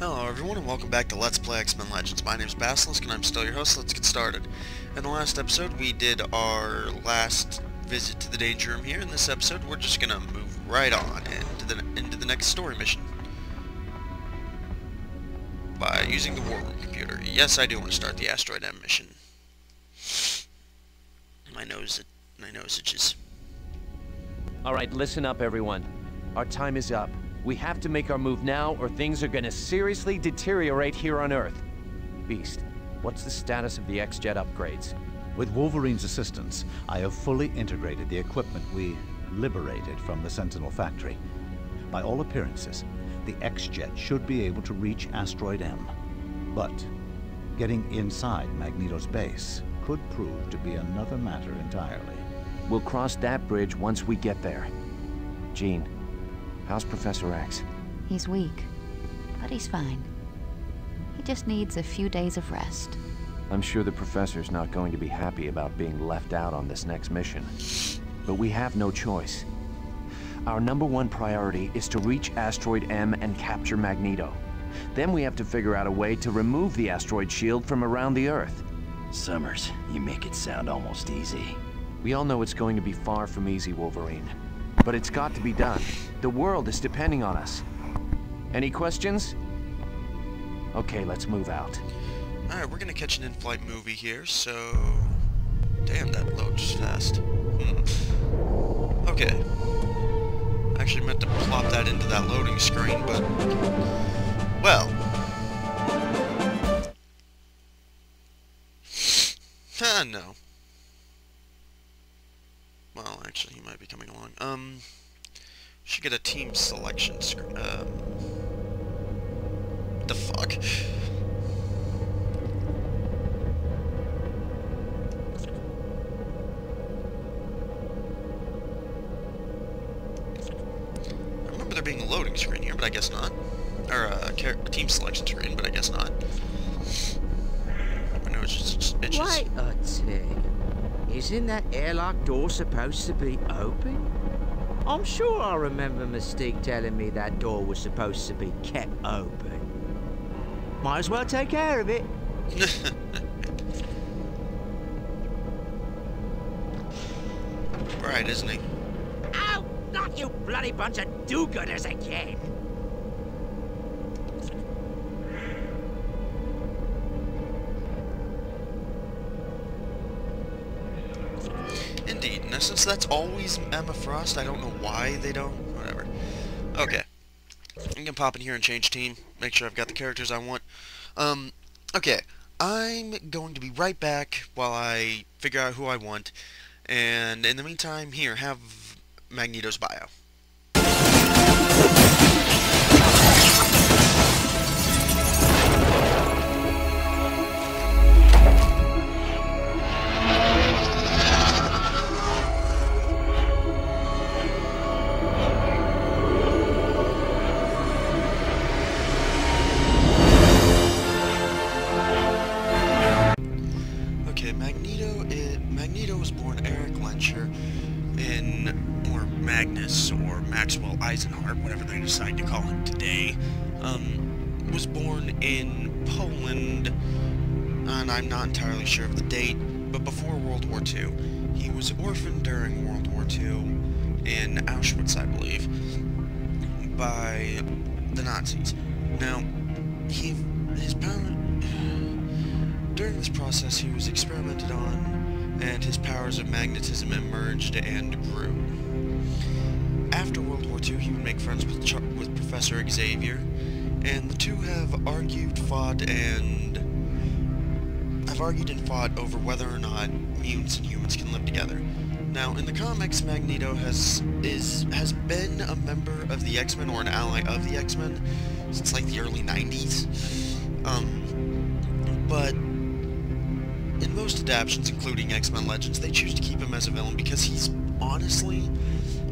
Hello everyone and welcome back to Let's Play X-Men Legends. My name is Basilisk and I'm still your host. Let's get started. In the last episode we did our last visit to the Danger Room here. In this episode we're just gonna move right on into the next story mission. By using the War Room computer. Yes, I do want to start the Asteroid M mission. My nose itches. Alright, listen up everyone. Our time is up. We have to make our move now, or things are gonna seriously deteriorate here on Earth. Beast, what's the status of the X-Jet upgrades? With Wolverine's assistance, I have fully integrated the equipment we liberated from the Sentinel factory. By all appearances, the X-Jet should be able to reach Asteroid M. But getting inside Magneto's base could prove to be another matter entirely. We'll cross that bridge once we get there. Jean, how's Professor X? He's weak, but he's fine. He just needs a few days of rest. I'm sure the Professor's not going to be happy about being left out on this next mission. But we have no choice. Our #1 priority is to reach Asteroid M and capture Magneto. Then we have to figure out a way to remove the asteroid shield from around the Earth. Summers, you make it sound almost easy. We all know it's going to be far from easy, Wolverine. But it's got to be done. The world is depending on us. Any questions? Okay, let's move out. Alright, we're gonna catch an in-flight movie here, so... Damn, that loads fast. Okay. I actually meant to plop that into that loading screen, but... Well... no. Well, actually, he might be coming along. Should get a team selection screen. The fuck? I remember there being a loading screen here, but I guess not. Or a team selection screen, but I guess not. I know it's just itches. Wait a tick. Isn't that airlock door supposed to be open? I'm sure I remember Mystique telling me that door was supposed to be kept open. Might as well take care of it. Right, isn't he? Ow! Not you bloody bunch of do-gooders again! Indeed. Now, since that's always Emma Frost, I don't know why they don't. Whatever. Okay. I'm gonna pop in here and change team. Make sure I've got the characters I want. Okay. I'm going to be right back while I figure out who I want. And in the meantime, here, have Magneto's bio. Magneto was born Eric Lencher or Magnus, or Maxwell Eisenhart, whatever they decide to call him today, was born in Poland, and I'm not entirely sure of the date, but before World War II. He was orphaned during World War II in Auschwitz, I believe, by the Nazis. Now, during this process, he was experimented on, and his powers of magnetism emerged and grew. After World War II, he would make friends with Professor Xavier, and the two have argued and fought over whether or not mutants and humans can live together. Now, in the comics, Magneto has been a member of the X-Men, or an ally of the X-Men, since like the early 90s. But in most adaptations, including X-Men Legends, they choose to keep him as a villain because he's honestly,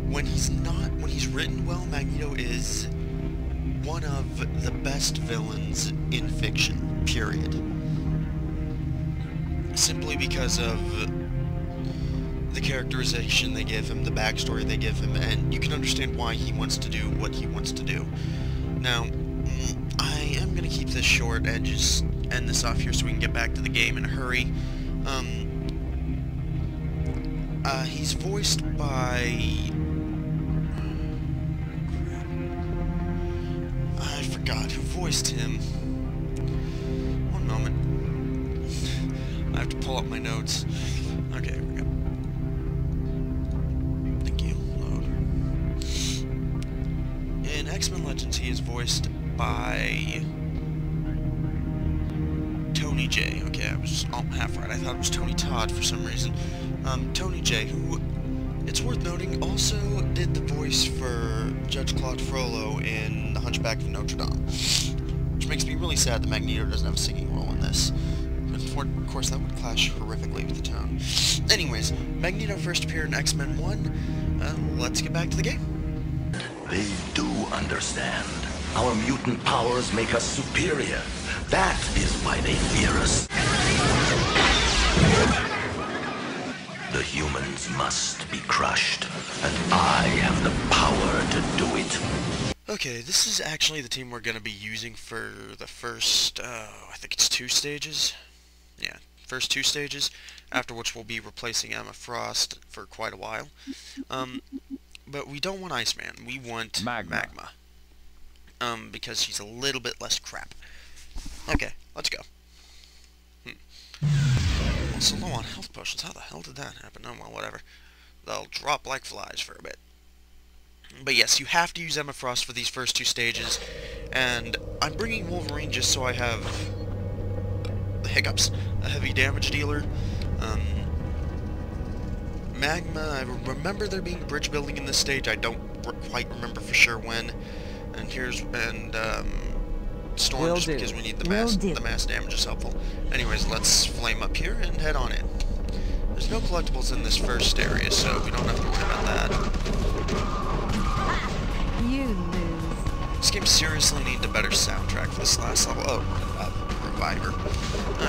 when he's written well, Magneto is one of the best villains in fiction, period. Simply because of the characterization they give him, the backstory they give him, and you can understand why he wants to do what he wants to do. Now, I am going to this short and just end this off here so we can get back to the game in a hurry. He's voiced by... I forgot who voiced him. One moment. I have to pull up my notes. Okay, here we go. Thank you. Load. In X-Men Legends, he is voiced by Tony J. Okay, I was half right. I thought it was Tony Todd for some reason. Tony J, who, it's worth noting, also did the voice for Judge Claude Frollo in The Hunchback of Notre Dame. Which makes me really sad that Magneto doesn't have a singing role in this. But of course, that would clash horrifically with the tone. Anyways, Magneto first appeared in X-Men 1. Let's get back to the game. They do understand. Our mutant powers make us superior. That is why they fear us. The humans must be crushed, and I have the power to do it. Okay, this is actually the team we're going to be using for the first, I think it's 2 stages. Yeah, first 2 stages, after which we'll be replacing Emma Frost for quite a while. But we don't want Iceman, we want Magma. Because she's a little bit less crap. Okay, let's go. Also low on health potions. How the hell did that happen? Oh, well, whatever. They'll drop like flies for a bit. But yes, you have to use Emma Frost for these first 2 stages. And I'm bringing Wolverine just so I have the hiccups. A heavy damage dealer. Magma, I remember there being bridge building in this stage. I don't quite remember for sure when. And Storm, just because we need the mass damage is helpful. Anyways, let's flame up here and head on in. There's no collectibles in this first area, so we don't have to worry about that. You lose. This game seriously needs a better soundtrack for this last level. Oh, Reviver.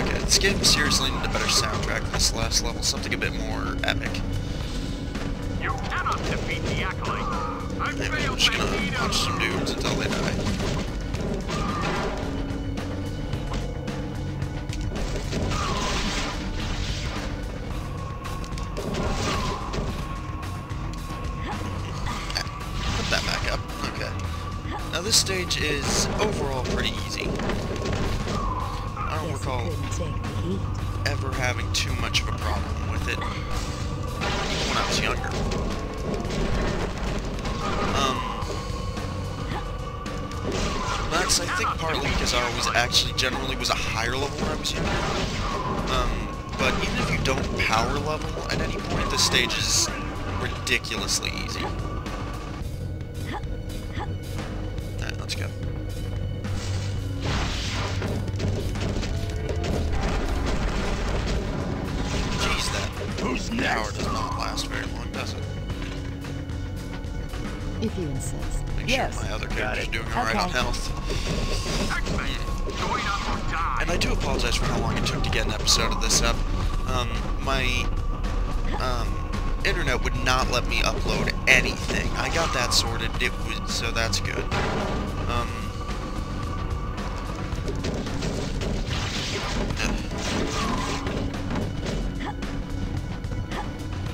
Okay, this game seriously needs a better soundtrack for this last level. Something a bit more epic. You cannot defeat the Acolyte. Anyway, we're just gonna punch some dudes until they die. Put that back up. Okay. Now this stage is overall pretty easy. I don't recall ever having too much of a problem with it, even when I was younger. That's, I think, partly because I always actually generally was a higher level when I was younger. But even if you don't power level at any point, this stage is ridiculously easy. Alright, let's go. Jeez, that power does not last very long, does it? If you insist. Make sure my other character's doing alright on health. And I do apologize for how long it took to get an episode of this up. My internet would not let me upload anything. I got that sorted, so that's good.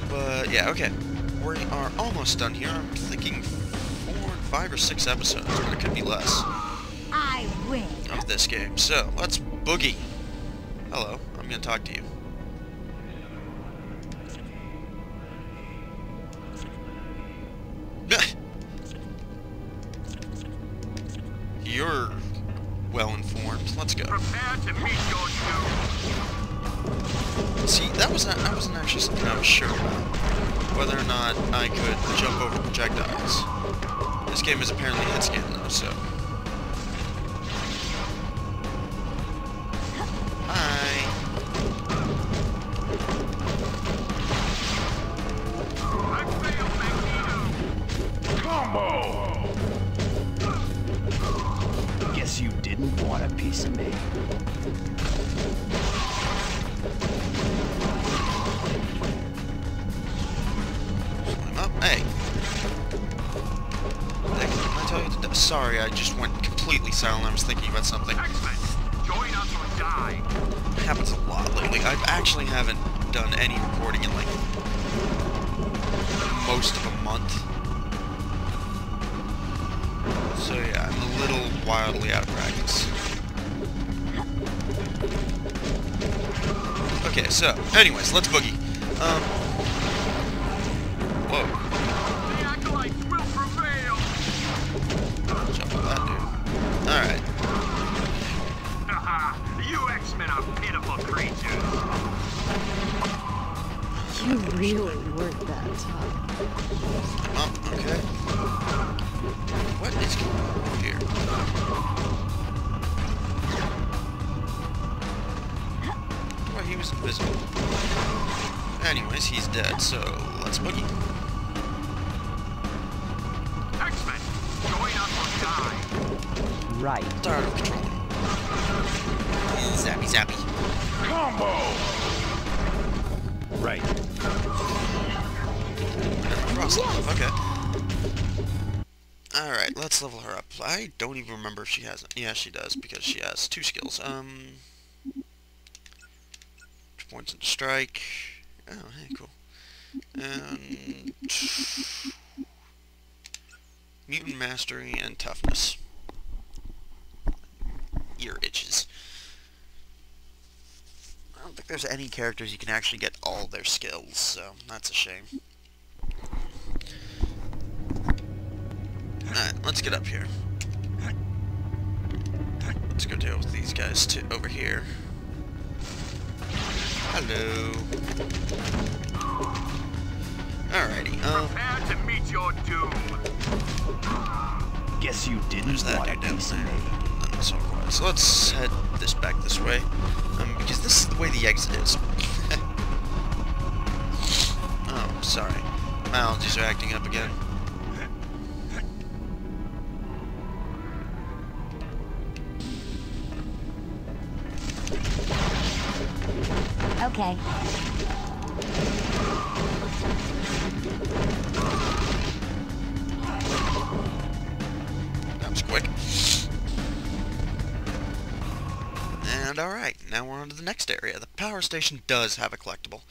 But yeah, okay. We are almost done here. I'm thinking 5 or 6 episodes, but it could be less. I win. Of this game. So, let's boogie. Hello, I'm gonna talk to you. You're well informed. Let's go. Prepare to meet your doom. See, I wasn't actually something I was sure about. Whether or not I could jump over projectiles. This game is apparently hit scan though, so. Hi. I failed Magneto. Combo! Guess you didn't want a piece of me. Slam up. Hey. Sorry, I just went completely silent. I was thinking about something. X-Men, Join us or die. It happens a lot lately. I actually haven't done any recording in like most of a month. So yeah, I'm a little wildly out of practice. Okay, so, anyways, let's boogie. Whoa. The acolytes will prevail. Jump on that dude. Alright. You X-Men are pitiful creatures. You really weren't that tough. Oh, okay. What is going on here? Well, he was invisible. Anyways, he's dead, so let's boogie. X-Men, join us or die. Right. It's out of control. Zappy, zappy. Combo. Right. Okay. Alright, let's level her up. I don't even remember if she has it. Yeah, she does, because she has 2 skills. 2 points in strike. Oh, hey, cool. And mutant mastery and toughness. Ear itches. I don't think there's any characters you can actually get all their skills, so that's a shame. Alright, let's get up here. Let's go deal with these guys over here. Hello. Alrighty, Prepare to meet your doom. Guess you didn't there's that want dude a down piece of there. me. And then so quiet. So let's head back this way. Because this is the way the exit is. Oh, sorry. My allergies are acting up again. Okay. That was quick. And alright, now we're on to the next area. The power station does have a collectible.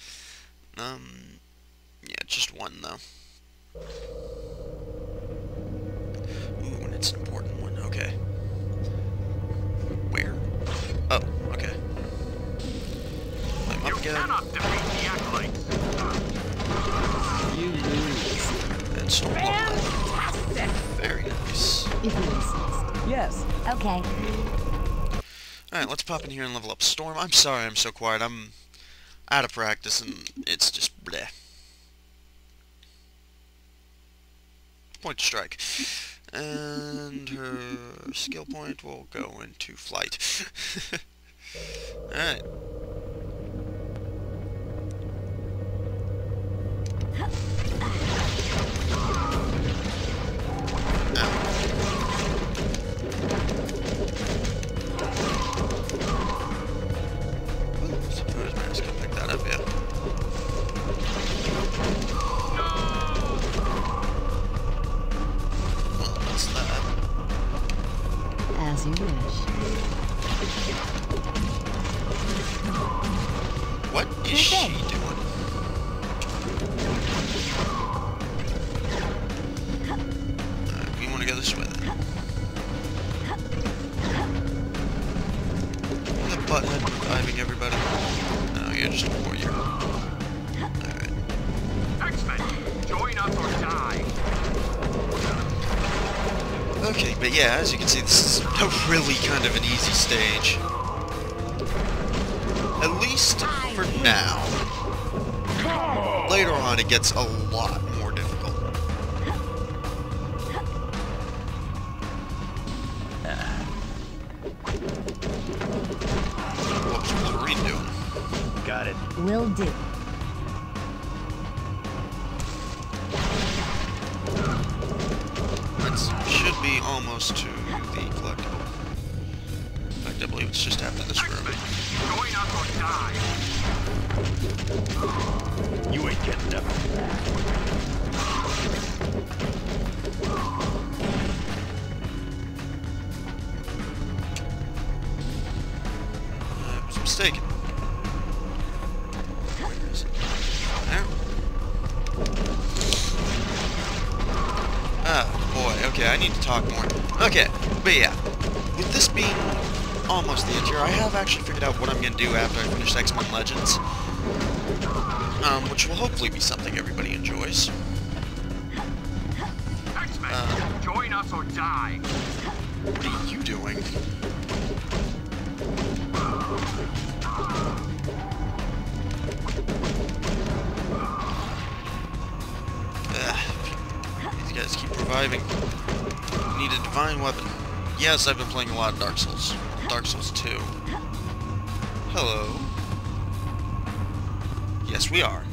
Yeah, just one though. Ooh, and it's an important one. Okay. Where? Oh, okay. I'm You up again. cannot defeat the acolytes. You lose. And so Fantastic! very nice. If you insist. Yes. Okay. Alright, let's pop in here and level up. Storm, I'm sorry I'm so quiet. I'm out of practice and it's just bleh. Point to strike. And her skill point will go into flight. Alright. Suppose Maris can pick that up, yeah. Well, what's that? As you wish. What is she doing? We want to go this way then. The butthead reviving everybody. No, you're just a warrior. Alright. X-Men, join us or die. Okay, but yeah, as you can see, this is a really kind of an easy stage. At least for now. Later on, it gets a lot more difficult. What was Wolverine doing? Got it. Will do. That should be almost to the collectible. In fact, I believe it's just after this room. Join us or die. You ain't getting up. mistaken. Where is it? There. Ah, boy. Okay, I need to talk more. Okay, but yeah. With this being almost the end here, I have actually figured out what I'm going to do after I finish X-Men Legends. Which will hopefully be something everybody enjoys. X-Men, join us or die. What are you doing? These guys keep reviving. Need a divine weapon. Yes, I've been playing a lot of Dark Souls. Dark Souls 2. Hello. Yes, we are.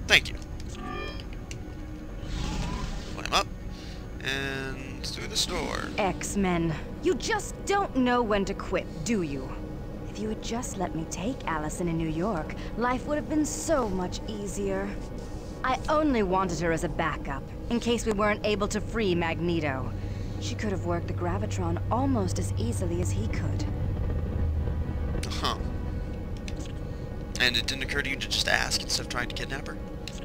Thank you. Climb up. And through this door. X-Men. You just don't know when to quit, do you? If you had just let me take Allison in New York, life would have been so much easier. I only wanted her as a backup, in case we weren't able to free Magneto. She could have worked the Gravitron almost as easily as he could. Huh. And it didn't occur to you to just ask instead of trying to kidnap her?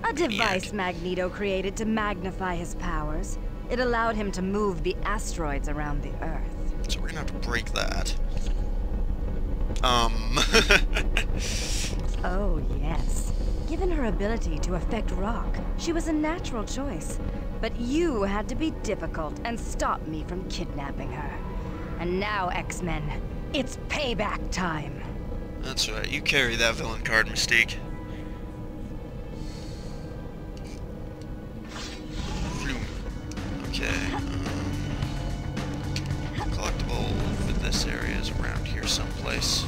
A device Magneto created to magnify his powers. It allowed him to move the asteroids around the Earth. So we're gonna have to break that. Oh, yes. Given her ability to affect rock, she was a natural choice. But you had to be difficult and stop me from kidnapping her. And now, X-Men, it's payback time. That's right, you carry that villain card, Mystique. Okay, collectible for this area is around here someplace.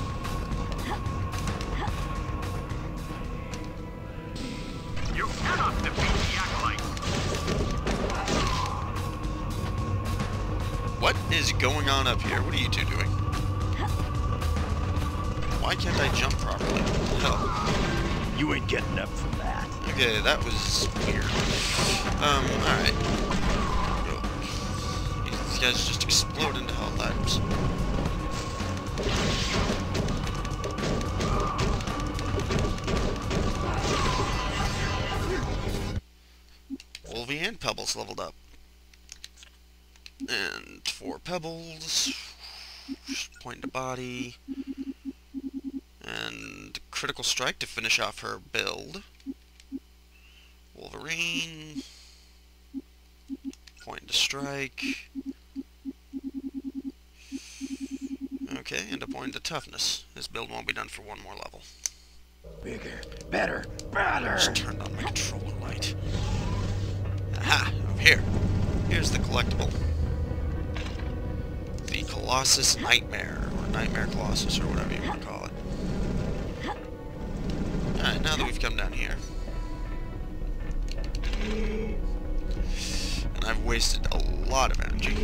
You cannot defeat the Acolyte. What is going on up here? What are you two doing? Why can't I jump properly? Hell. You ain't getting up from that. Okay, that was weird. Alright. These guys just explode into health items. Wolvie and Pebbles leveled up. And 4 Pebbles. Point to body. And Critical Strike to finish off her build. Wolverine. Point to strike. Okay, and a point to toughness. His build won't be done for one more level. Bigger, better, better. Just turned on my controller light. Aha! Over here. Here's the collectible. The Colossus Nightmare, or Nightmare Colossus, or whatever you want to call it. Alright, now that we've come down here. And I've wasted a lot of energy.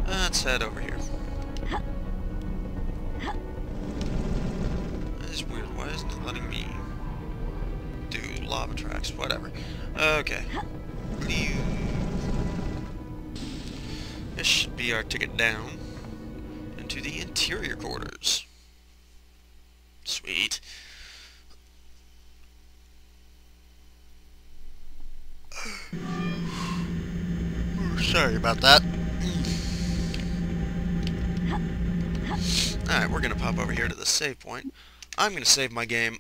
Let's head over here. That is weird. Why isn't it letting me do lava tracks? Whatever. Okay. This should be our ticket down into the interior quarters. Sweet. Sorry about that. Alright, we're going to pop over here to the save point. I'm going to save my game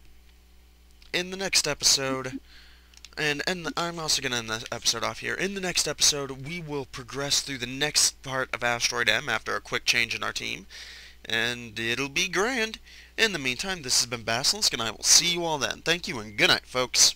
in the next episode. And I'm also going to end the episode off here. In the next episode, we will progress through the next part of Asteroid M after a quick change in our team. And it'll be grand. In the meantime, this has been Basilisk, and I will see you all then. Thank you, and good night, folks.